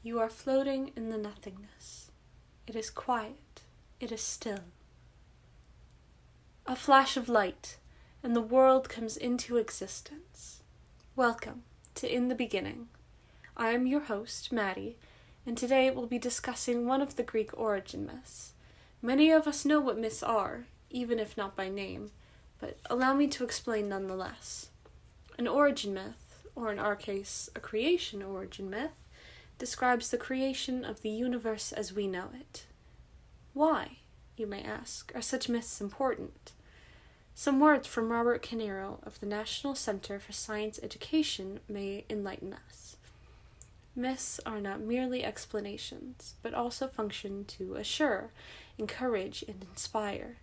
You are floating in the nothingness. It is quiet. It is still. A flash of light, and the world comes into existence. Welcome to In the Beginning. I am your host, Maddie, and today we'll be discussing one of the Greek origin myths. Many of us know what myths are, even if not by name, but allow me to explain nonetheless. An origin myth, or in our case, a creation origin myth, describes the creation of the universe as we know it. Why, you may ask, are such myths important? Some words from Robert Canero of the National Center for Science Education may enlighten us. Myths are not merely explanations, but also function to assure, encourage, and inspire.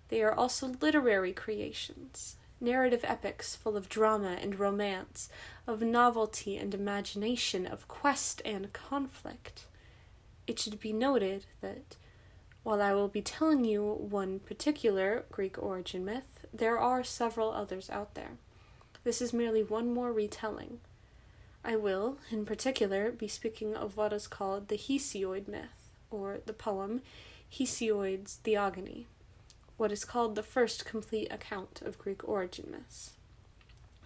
They are also literary creations, narrative epics full of drama and romance, of novelty and imagination, of quest and conflict. It should be noted that, while I will be telling you one particular Greek origin myth, there are several others out there. This is merely one more retelling. I will, in particular, be speaking of what is called the Hesiod myth, or the poem Hesiod's Theogony, what is called the first complete account of Greek origin myths.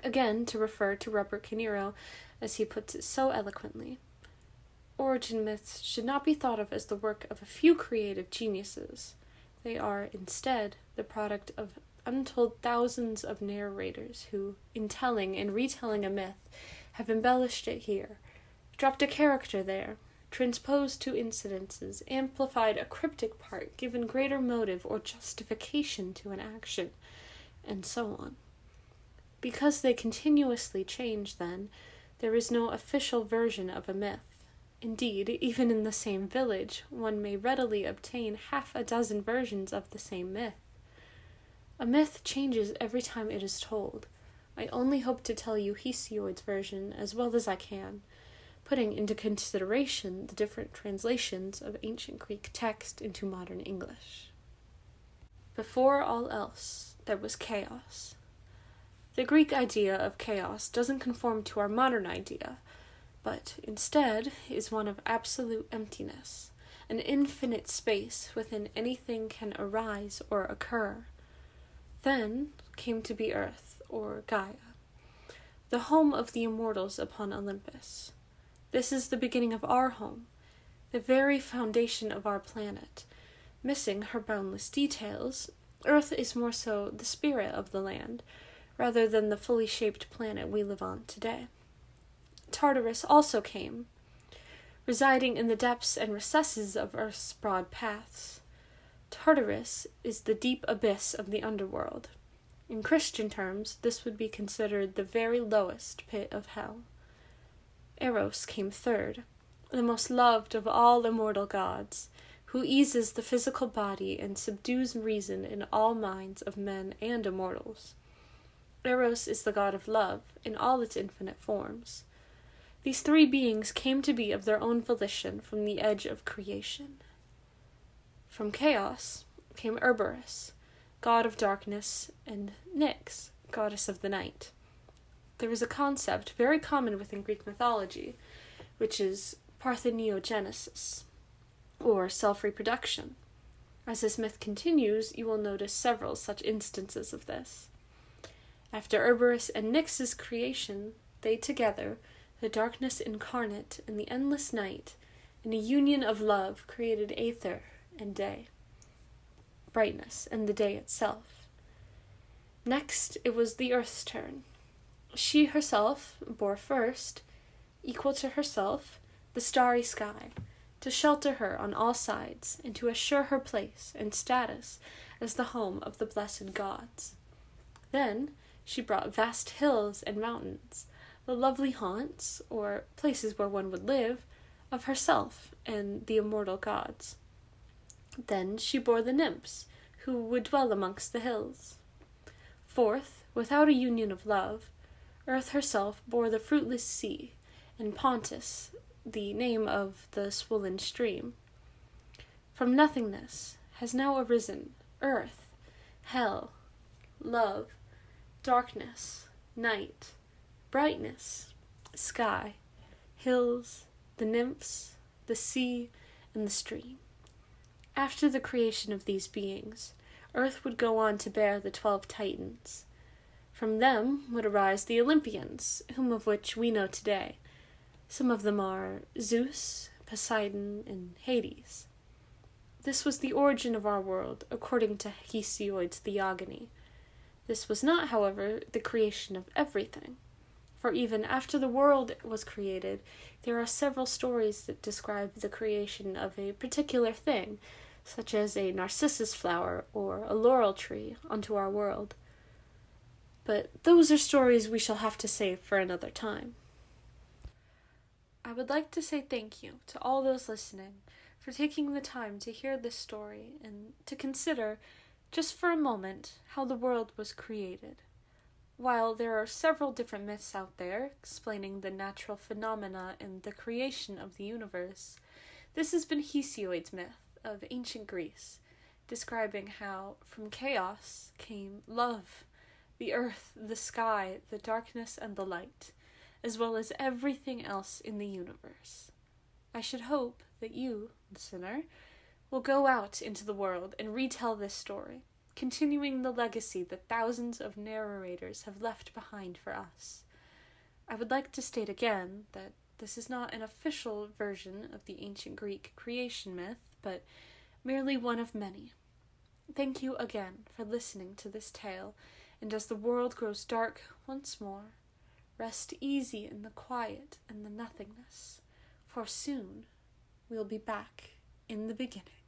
Again, to refer to Robert Canero, as he puts it so eloquently, origin myths should not be thought of as the work of a few creative geniuses. They are, instead, the product of untold thousands of narrators who, in telling and retelling a myth, have embellished it here, dropped a character there, transposed two incidences, amplified a cryptic part, given greater motive or justification to an action, and so on. Because they continuously change, then, there is no official version of a myth. Indeed, even in the same village, one may readily obtain half a dozen versions of the same myth. A myth changes every time it is told. I only hope to tell you Hesiod's version as well as I can, putting into consideration the different translations of ancient Greek text into modern English. Before all else, there was chaos. The Greek idea of chaos doesn't conform to our modern idea, but instead is one of absolute emptiness, an infinite space within anything can arise or occur. Then came to be Earth, or Gaia, the home of the immortals upon Olympus. This is the beginning of our home, the very foundation of our planet. Missing her boundless details, Earth is more so the spirit of the land, rather than the fully shaped planet we live on today. Tartarus also came, residing in the depths and recesses of Earth's broad paths. Tartarus is the deep abyss of the underworld. In Christian terms, this would be considered the very lowest pit of hell. Eros came third, the most loved of all immortal gods, who eases the physical body and subdues reason in all minds of men and immortals. Eros is the god of love in all its infinite forms. These three beings came to be of their own volition from the edge of creation. From chaos came Cerberus, god of darkness, and Nyx, goddess of the night. There is a concept very common within Greek mythology, which is parthenogenesis, or self-reproduction. As this myth continues, you will notice several such instances of this. After Cerberus and Nyx's creation, they together, the darkness incarnate and the endless night, in a union of love, created aether and day, brightness, and the day itself. Next, it was the Earth's turn. She herself bore first, equal to herself, the starry sky, to shelter her on all sides, and to assure her place and status as the home of the blessed gods. Then she brought vast hills and mountains, the lovely haunts, or places where one would live, of herself and the immortal gods. Then she bore the nymphs, who would dwell amongst the hills. Fourth, without a union of love, Earth herself bore the fruitless sea, and Pontus, the name of the swollen stream. From nothingness has now arisen earth, hell, love, darkness, night, brightness, sky, hills, the nymphs, the sea, and the stream. After the creation of these beings, Earth would go on to bear the 12 Titans. From them would arise the Olympians, whom of which we know today. Some of them are Zeus, Poseidon, and Hades. This was the origin of our world, according to Hesiod's Theogony. This was not, however, the creation of everything. For even after the world was created, there are several stories that describe the creation of a particular thing, such as a narcissus flower or a laurel tree, onto our world. But those are stories we shall have to save for another time. I would like to say thank you to all those listening for taking the time to hear this story and to consider, just for a moment, how the world was created. While there are several different myths out there explaining the natural phenomena and the creation of the universe, this has been Hesiod's myth of ancient Greece, describing how from chaos came love, the earth, the sky, the darkness, and the light, as well as everything else in the universe. I should hope that you, listener, will go out into the world and retell this story, continuing the legacy that thousands of narrators have left behind for us. I would like to state again that this is not an official version of the ancient Greek creation myth, but merely one of many. Thank you again for listening to this tale, and as the world grows dark once more, rest easy in the quiet and the nothingness, for soon we'll be back in the beginning.